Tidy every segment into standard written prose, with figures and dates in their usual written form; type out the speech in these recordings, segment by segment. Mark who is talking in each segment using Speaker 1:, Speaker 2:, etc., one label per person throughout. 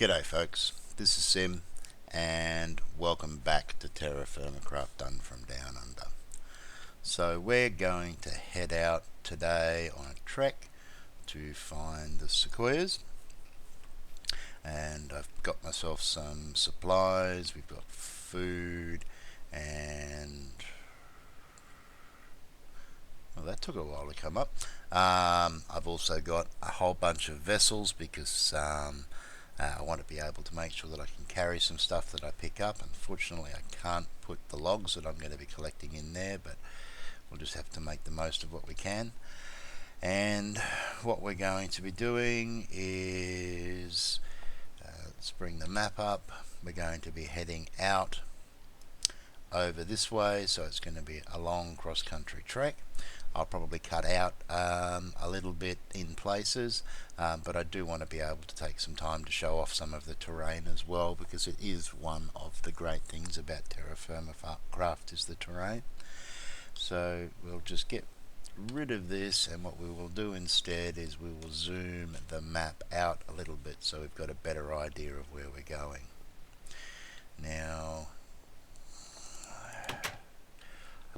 Speaker 1: G'day folks, this is Sim and welcome back to TerraFirmaCraft done from down under. So we're going to head out today on a trek to find the Sequoias, and I've got myself some supplies. We've got food, and well, that took a while to come up. I've also got a whole bunch of vessels because I want to be able to make sure that I can carry some stuff that I pick up. Unfortunately, I can't put the logs that I'm going to be collecting in there, but we'll just have to make the most of what we can. And what we're going to be doing is, let's bring the map up. We're going to be heading out over this way, so it's going to be a long cross-country trek. I'll probably cut out a little bit in places, but I do want to be able to take some time to show off some of the terrain as well, because it is one of the great things about TerraFirmaCraft is the terrain. So we'll just get rid of this, and what we will do instead is we will zoom the map out a little bit so we've got a better idea of where we're going. Now,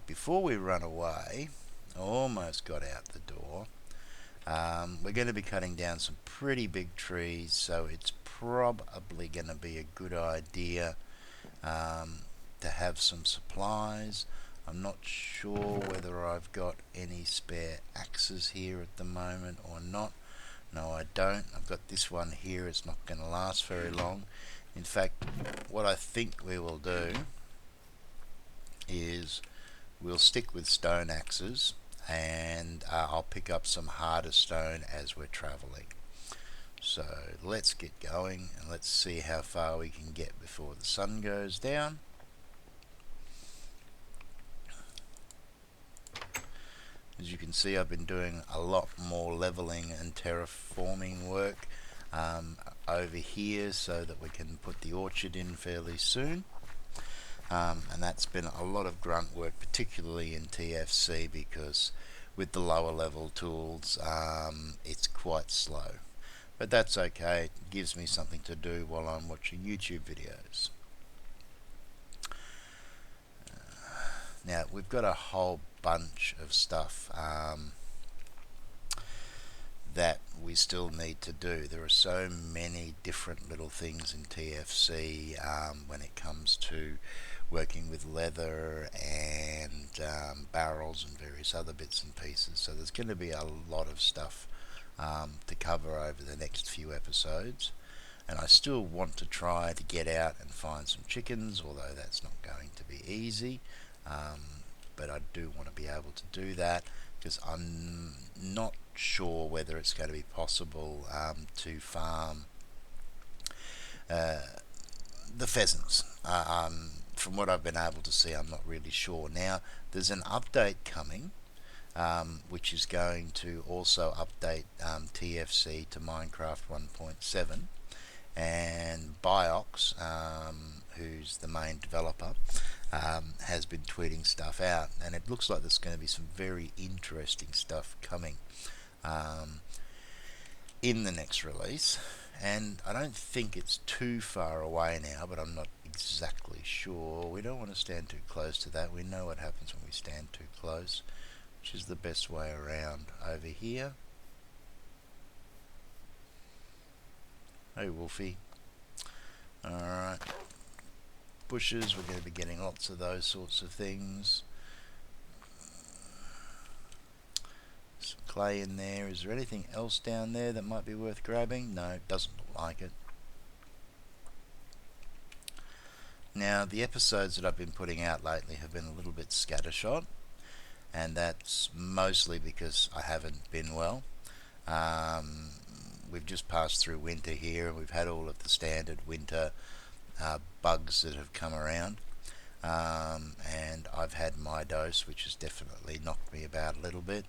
Speaker 1: before we run away, almost got out the door. We're going to be cutting down some pretty big trees, so it's probably going to be a good idea to have some supplies. I'm not sure whether I've got any spare axes here at the moment or not. No, I don't. I've got this one here. It's not going to last very long. In fact, what I think we will do is we'll stick with stone axes, and I'll pick up some harder stone as we're traveling. So let's get going and let's see how far we can get before the sun goes down. As you can see, I've been doing a lot more leveling and terraforming work over here so that we can put the orchard in fairly soon. And that's been a lot of grunt work, particularly in TFC, because with the lower level tools it's quite slow. But that's okay, it gives me something to do while I'm watching YouTube videos. Now we've got a whole bunch of stuff that we still need to do. There are so many different little things in TFC when it comes to working with leather and barrels and various other bits and pieces. So there's going to be a lot of stuff to cover over the next few episodes. And I still want to try to get out and find some chickens, although that's not going to be easy. But I do want to be able to do that, because I'm not sure whether it's going to be possible to farm the pheasants. From what I've been able to see, I'm not really sure. Now, there's an update coming, which is going to also update TFC to Minecraft 1.7, and Biox, who's the main developer, has been tweeting stuff out, and it looks like there's going to be some very interesting stuff coming in the next release. And I don't think it's too far away now, but I'm not exactly sure. We don't want to stand too close to that. We know what happens when we stand too close, which is the best way around. Over here. Hey Wolfie. Alright. Bushes, we're going to be getting lots of those sorts of things. Some clay in there. Is there anything else down there that might be worth grabbing? No, it doesn't look like it. Now, the episodes that I've been putting out lately have been a little bit scattershot, and that's mostly because I haven't been well. We've just passed through winter here, and we've had all of the standard winter bugs that have come around, and I've had my dose, which has definitely knocked me about a little bit.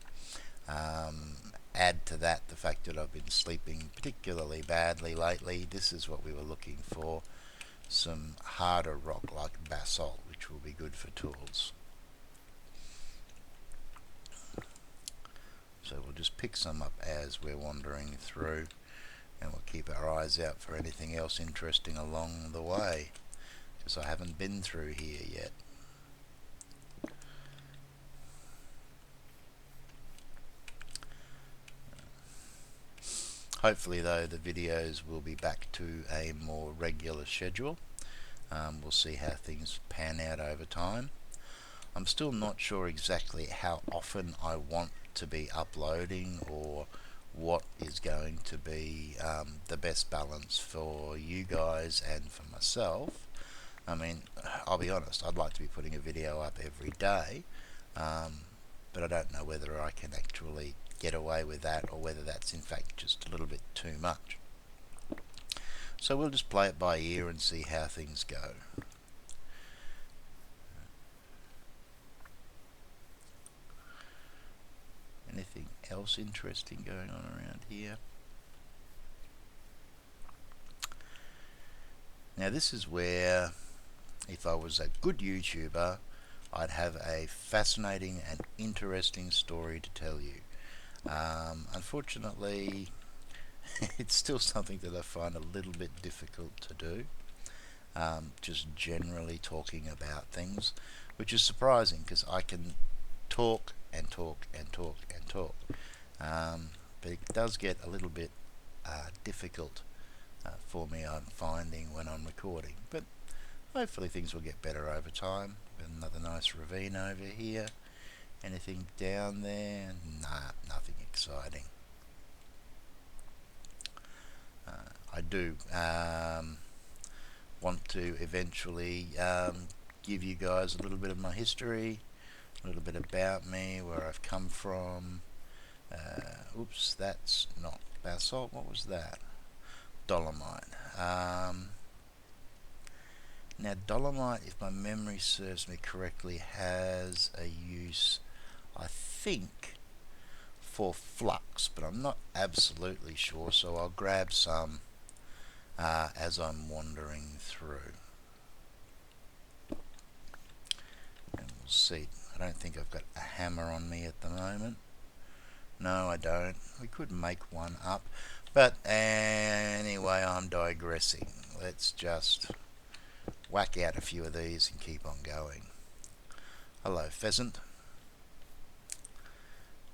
Speaker 1: Add to that the fact that I've been sleeping particularly badly lately. This is what we were looking for, some harder rock like basalt, which will be good for tools. So we'll just pick some up as we're wandering through, and we'll keep our eyes out for anything else interesting along the way, because I haven't been through here yet. Hopefully though the videos will be back to a more regular schedule. We'll see how things pan out over time. I'm still not sure exactly how often I want to be uploading, or what is going to be the best balance for you guys and for myself. I mean, I'll be honest, I'd like to be putting a video up every day, but I don't know whether I can actually get away with that, or whether that's in fact just a little bit too much. So we'll just play it by ear and see how things go. Anything else interesting going on around here? Now this is where, if I was a good YouTuber, I'd have a fascinating and interesting story to tell you. Unfortunately, it's still something that I find a little bit difficult to do. Just generally talking about things, which is surprising because I can talk and talk and talk and talk, but it does get a little bit difficult for me, I'm finding, when I'm recording. But hopefully things will get better over time. Another nice ravine over here. Anything down there? Nah, nothing exciting. I do want to eventually give you guys a little bit of my history, a little bit about me, where I've come from. Oops, that's not basalt. What was that? Dolomite. Now dolomite, if my memory serves me correctly, has a use, I think, for flux, but I'm not absolutely sure, so I'll grab some as I'm wandering through, and we'll see. I don't think I've got a hammer on me at the moment. No, I don't. We could make one up, but anyway, I'm digressing. Let's just whack out a few of these and keep on going. Hello, pheasant.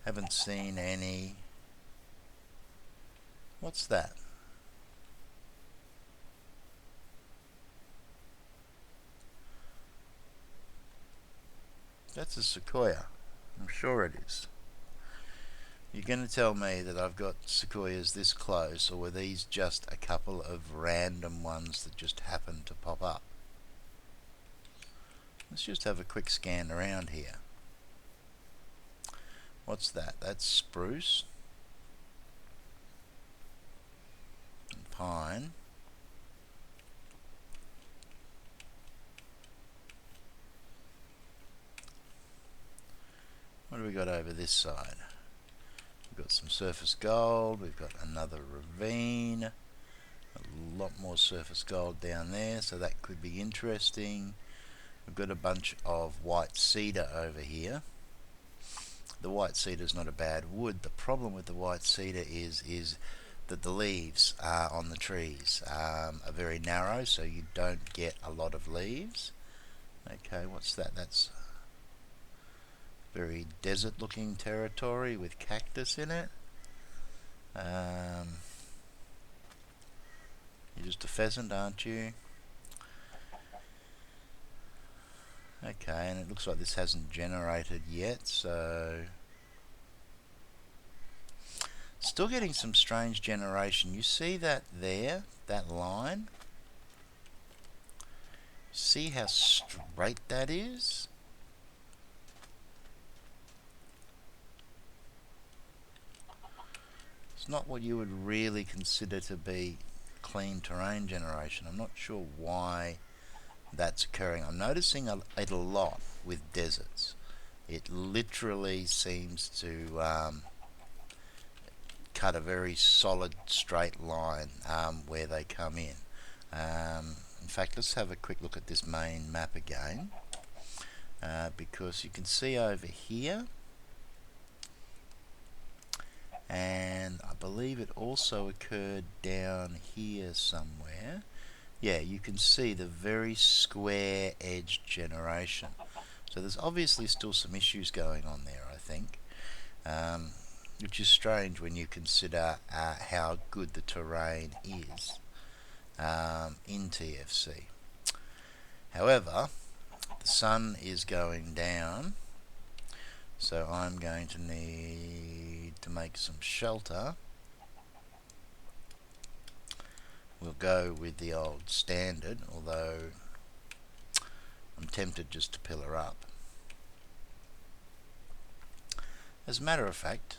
Speaker 1: Haven't seen any. What's that? That's a sequoia. I'm sure it is. You're going to tell me that I've got sequoias this close, or were these just a couple of random ones that just happened to pop up? Let's just have a quick scan around here. What's that? That's spruce and pine. What do we got over this side? We've got some surface gold. We've got another ravine. A lot more surface gold down there, so that could be interesting. We've got a bunch of white cedar over here. The white cedar is not a bad wood. The problem with the white cedar is that the leaves on the trees are very narrow, so you don't get a lot of leaves. Okay, what's that? That's very desert looking territory with cactus in it. You're just a pheasant, aren't you? Okay, and it looks like this hasn't generated yet, so still getting some strange generation. You see that there, that line? See how straight that is? It's not what you would really consider to be clean terrain generation. I'm not sure why that's occurring. I'm noticing it a lot with deserts. It literally seems to cut a very solid straight line where they come in. In fact, let's have a quick look at this main map again, because you can see over here and I believe it also occurred down here somewhere. Yeah, you can see the very square edge generation. So there's obviously still some issues going on there, I think, which is strange when you consider how good the terrain is in TFC. However, the sun is going down, so I'm going to need to make some shelter. We'll go with the old standard, although I'm tempted just to pillar up. As a matter of fact,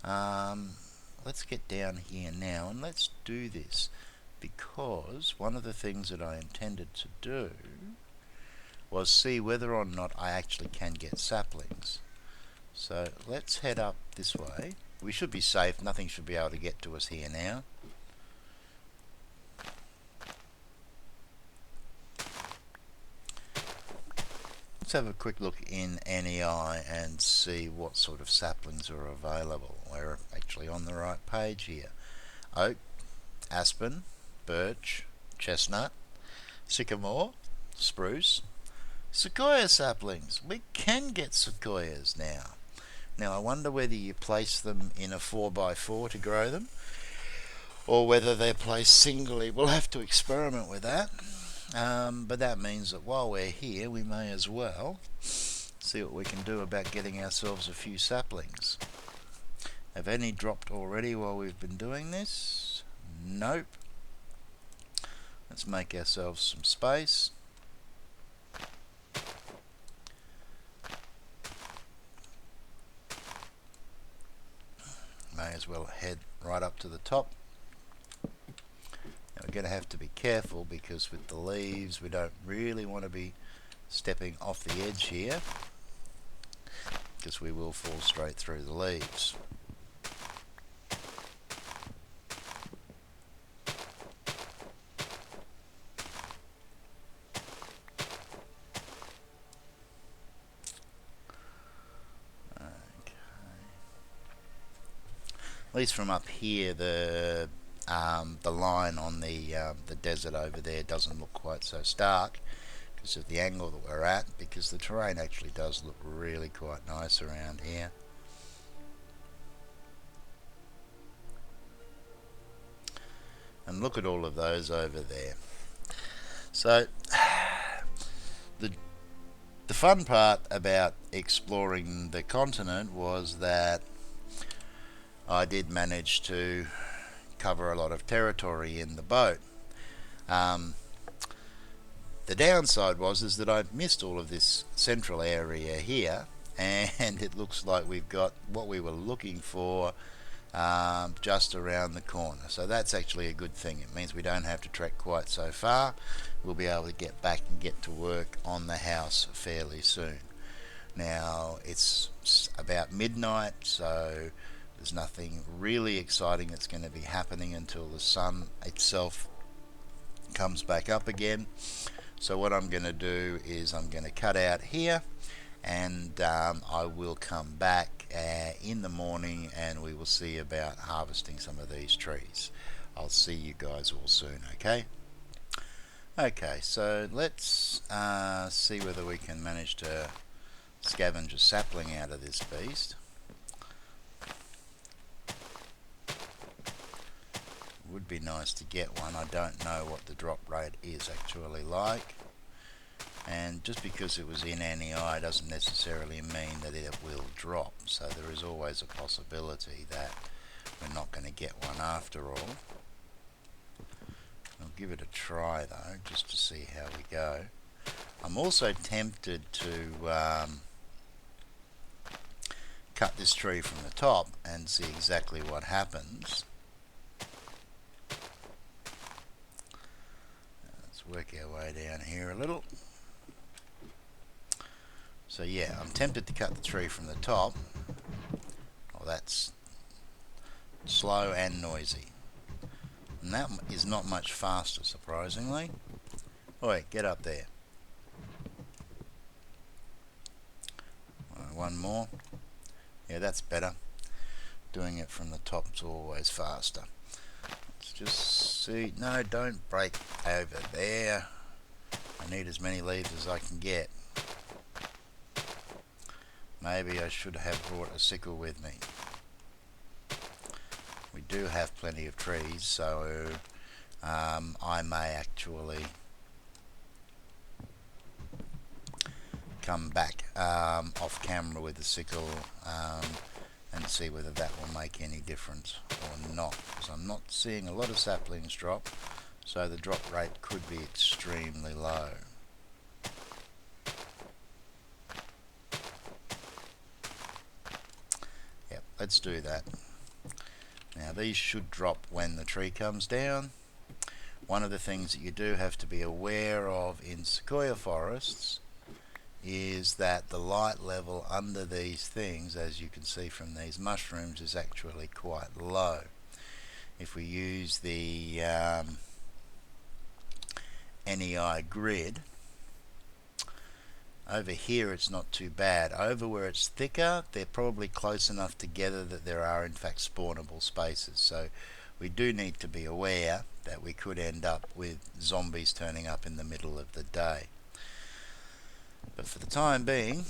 Speaker 1: let's get down here now and let's do this, because one of the things that I intended to do was see whether or not I actually can get saplings. So let's head up this way. We should be safe, nothing should be able to get to us here now. Let's have a quick look in NEI and see what sort of saplings are available. We're actually on the right page here. Oak, aspen, birch, chestnut, sycamore, spruce, sequoia saplings. We can get sequoias now. Now I wonder whether you place them in a 4x4 to grow them, or whether they're placed singly. We'll have to experiment with that. But that means that while we're here, we may as well see what we can do about getting ourselves a few saplings. Have any dropped already while we've been doing this? Nope. Let's make ourselves some space. May as well head right up to the top. Now we're going to have to be careful, because with the leaves we don't really want to be stepping off the edge here, because we will fall straight through the leaves. At least from up here, the line on the desert over there doesn't look quite so stark because of the angle that we're at, because the terrain actually does look really quite nice around here. And look at all of those over there. So the fun part about exploring the continent was that I did manage to cover a lot of territory in the boat. The downside is that I've missed all of this central area here, and it looks like we've got what we were looking for just around the corner. So that's actually a good thing. It means we don't have to trek quite so far. We'll be able to get back and get to work on the house fairly soon. Now it's about midnight, so there's nothing really exciting that's going to be happening until the sun itself comes back up again. So what I'm going to do is I'm going to cut out here, and I will come back in the morning and we will see about harvesting some of these trees. I'll see you guys all soon, okay? Okay, so let's see whether we can manage to scavenge a sapling out of this beast. Would be nice to get one. I don't know what the drop rate is actually like, and just because it was in NEI doesn't necessarily mean that it will drop, so there is always a possibility that we're not going to get one after all. I'll give it a try though, just to see how we go. I'm also tempted to cut this tree from the top and see exactly what happens. Work our way down here a little. So yeah, I'm tempted to cut the tree from the top. Oh, that's slow and noisy. And that is not much faster, surprisingly. Oi, get up there. One more. Yeah, that's better. Doing it from the top's always faster. Let's just see. No, don't break over there. I need as many leaves as I can get. Maybe I should have brought a sickle with me. We do have plenty of trees, so I may actually come back off camera with the sickle and see whether that will make any difference or not, because I'm not seeing a lot of saplings drop, so the drop rate could be extremely low. Yep, let's do that. Now these should drop when the tree comes down. One of the things that you do have to be aware of in sequoia forests is that the light level under these things, as you can see from these mushrooms, is actually quite low. If we use the NEI grid, over here it's not too bad. Over where it's thicker, they're probably close enough together that there are in fact spawnable spaces. So we do need to be aware that we could end up with zombies turning up in the middle of the day. But for the time being,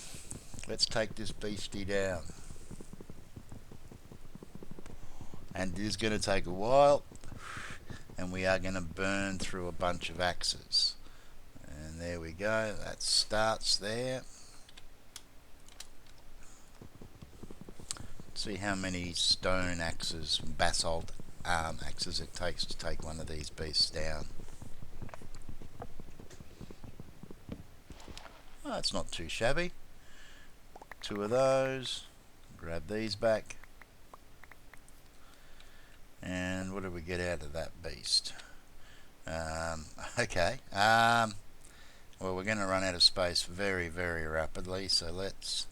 Speaker 1: let's take this beastie down. And it is going to take a while, and we are going to burn through a bunch of axes. And there we go, that starts there. See how many stone axes, basalt axes it takes to take one of these beasts down. Oh, it's not too shabby. 2 of those. Grab these back. And what did we get out of that beast? Okay. Well, we're going to run out of space very, very rapidly, so let's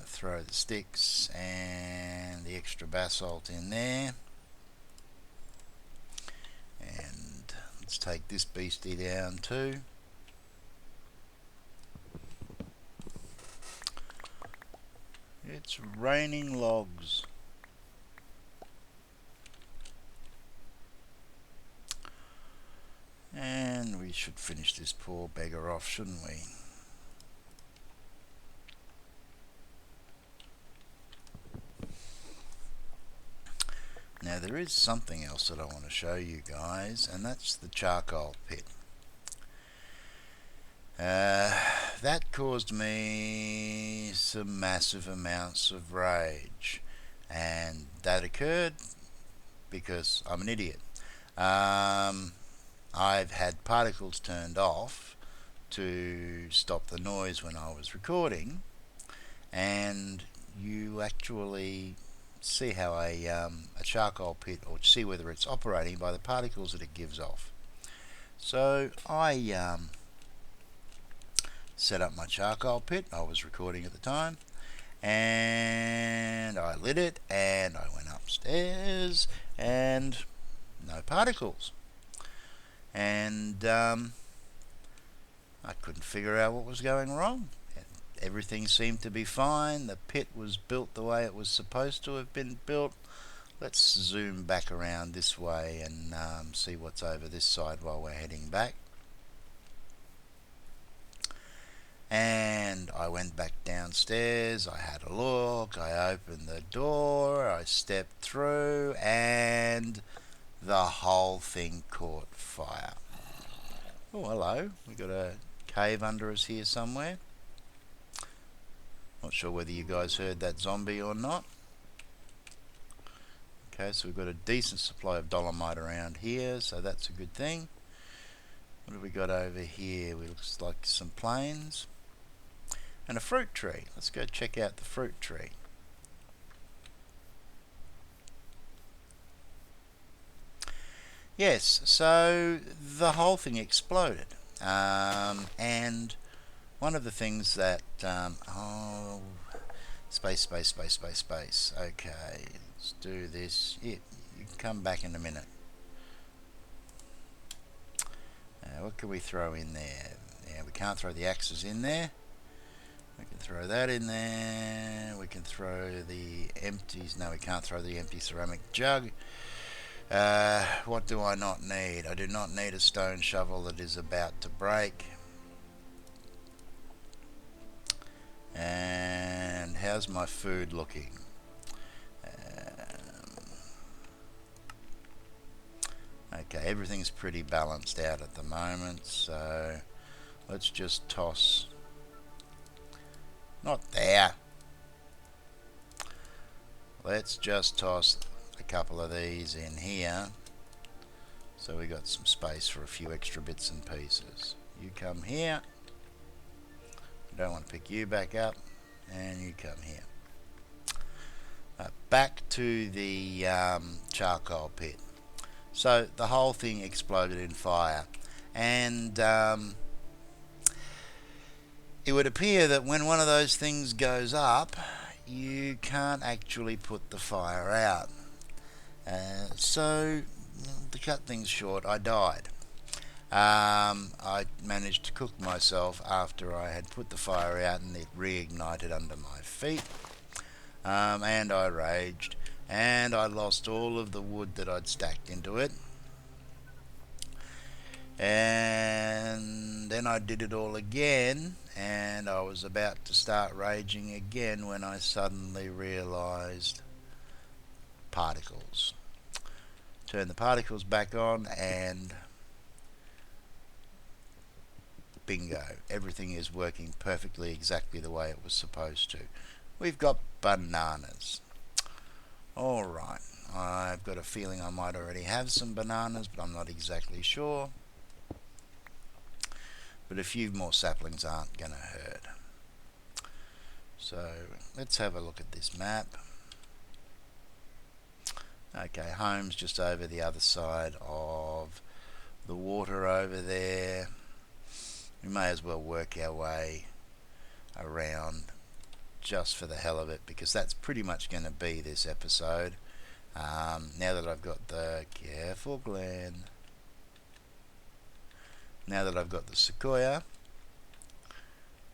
Speaker 1: throw the sticks and the extra basalt in there. And let's take this beastie down too. It's raining logs. And we should finish this poor beggar off, shouldn't we? Now there is something else that I want to show you guys, and that's the charcoal pit. That caused me some massive amounts of rage, and that occurred because I'm an idiot. I've had particles turned off to stop the noise when I was recording, and you actually see how a charcoal pit, or see whether it's operating by the particles that it gives off. So I set up my charcoal pit. I was recording at the time, and I lit it, and I went upstairs, and no particles. And I couldn't figure out what was going wrong. Everything seemed to be fine. The pit was built the way it was supposed to have been built. Let's zoom back around this way and see what's over this side while we're heading back. And I went back downstairs, I had a look, I opened the door, I stepped through, and the whole thing caught fire. Oh, hello. We've got a cave under us here somewhere. Not sure whether you guys heard that zombie or not. Okay, so we've got a decent supply of dolomite around here, so that's a good thing. What have we got over here? It looks like some plains and a fruit tree. Let's go check out the fruit tree. Yes, so the whole thing exploded, and one of the things that space. Okay, let's do this. Yeah, you can come back in a minute. What can we throw in there? Yeah, we can't throw the axes in there. We can throw that in there. We can throw the empties. No, we can't throw the empty ceramic jug. What do I not need? I do not need a stone shovel that is about to break. And how's my food looking? Okay, everything's pretty balanced out at the moment, so let's just toss. Not there. Let's just toss a couple of these in here, so we got some space for a few extra bits and pieces. You come here. I don't want to pick you back up, and you come here. Back to the charcoal pit. So the whole thing exploded in fire, and it would appear that when one of those things goes up, you can't actually put the fire out. So to cut things short, I died. I managed to cook myself after I had put the fire out, and it reignited under my feet, and I raged, and I lost all of the wood that I'd stacked into it. And then I did it all again, and I was about to start raging again when I suddenly realized particles. Turn the particles back on, and bingo, everything is working perfectly exactly the way it was supposed to. We've got bananas. Alright, I've got a feeling I might already have some bananas, but I'm not exactly sure. But a few more saplings aren't going to hurt. So let's have a look at this map. Okay, home's just over the other side of the water over there. We may as well work our way around just for the hell of it, because that's pretty much going to be this episode. Now that I've got the careful Glen. Now that I've got the Sequoia,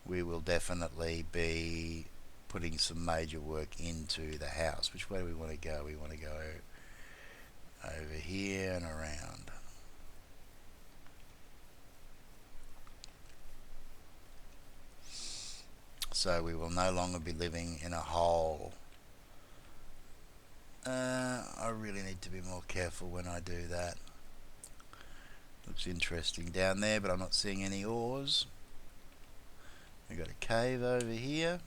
Speaker 1: we will definitely be putting some major work into the house. Which way do we want to go? We want to go over here and around. So we will no longer be living in a hole. I really need to be more careful when I do that. Looks interesting down there, but I'm not seeing any ores. We've got a cave over here.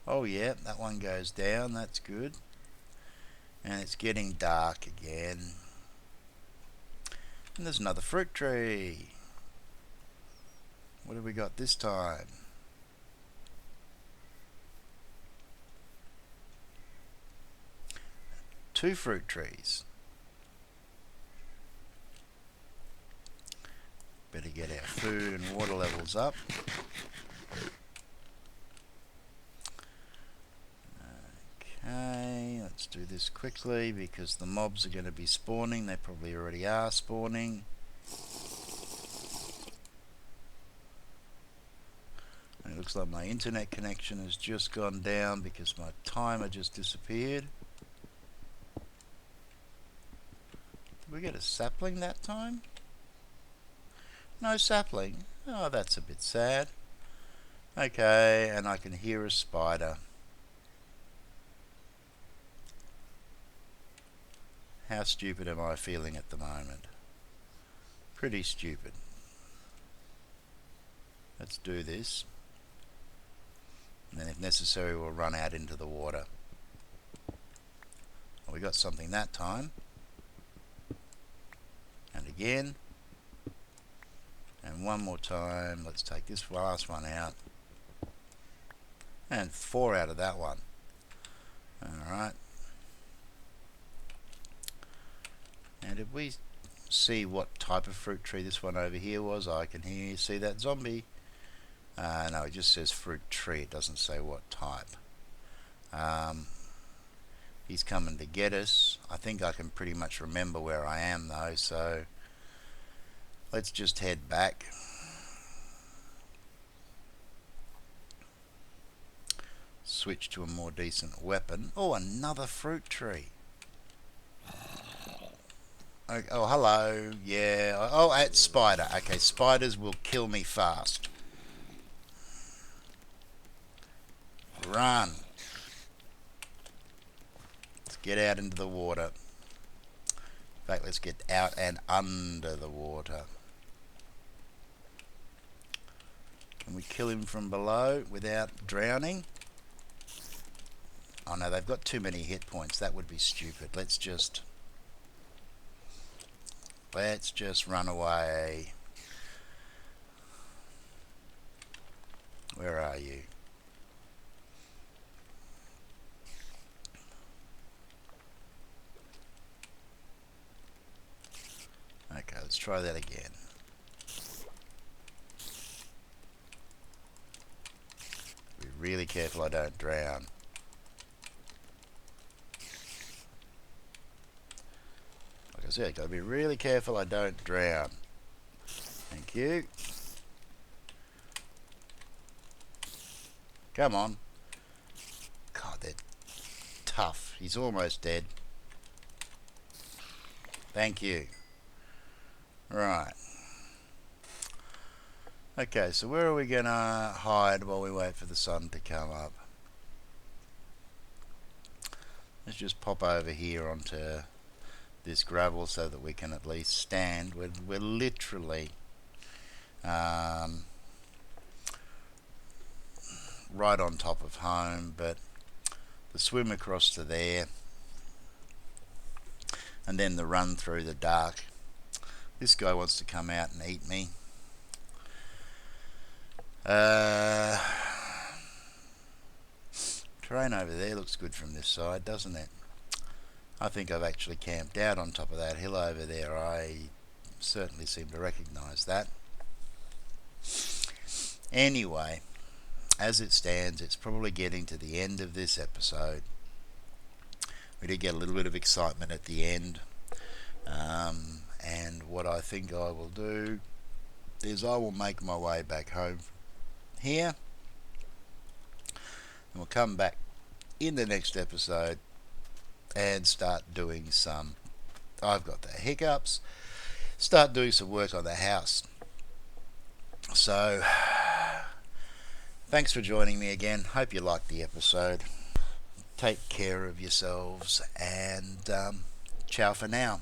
Speaker 1: Oh yeah, that one goes down, that's good. And it's getting dark again. And there's another fruit tree. What have we got this time? Two fruit trees. Better get our food and water levels up. Okay, let's do this quickly because the mobs are going to be spawning. They probably already are spawning. And it looks like my internet connection has just gone down because my timer just disappeared. Did we get a sapling that time? No sapling. Oh, that's a bit sad. Okay, and I can hear a spider. How stupid am I feeling at the moment? Pretty stupid. Let's do this. And then if necessary, we'll run out into the water. Well, we got something that time. And again. And one more time. Let's take this last one out. And 4 out of that one. Alright. And did we see what type of fruit tree this one over here was? I can see that zombie. No, it just says fruit tree. It doesn't say what type. He's coming to get us. I think I can pretty much remember where I am though, so let's just head back. switch to a more decent weapon. Oh, another fruit tree. Oh, hello. Yeah. Oh, it's spider. Okay, spiders will kill me fast. Run. Let's get out into the water. In fact, let's get out and under the water. Can we kill him from below without drowning? Oh no, they've got too many hit points. That would be stupid. Let's just run away. Where are you? Okay, let's try that again. Be really careful I don't drown. Like I said, gotta be really careful I don't drown. Thank you. Come on. God, they're tough. He's almost dead. Thank you. Right. Okay, so where are we gonna hide while we wait for the sun to come up? Let's just pop over here onto this gravel so that we can at least stand. We're literally right on top of home, but the swim across to there and then the run through the dark. This guy wants to come out and eat me. Terrain over there looks good from this side, doesn't it? I think I've actually camped out on top of that hill over there. I certainly seem to recognise that. Anyway, as it stands, it's probably getting to the end of this episode. We did get a little bit of excitement at the end. And what I think I will do is I will make my way back home here. And we'll come back in the next episode and start doing some, I've got the hiccups, start doing some work on the house. So, thanks for joining me again. Hope you liked the episode. Take care of yourselves and ciao for now.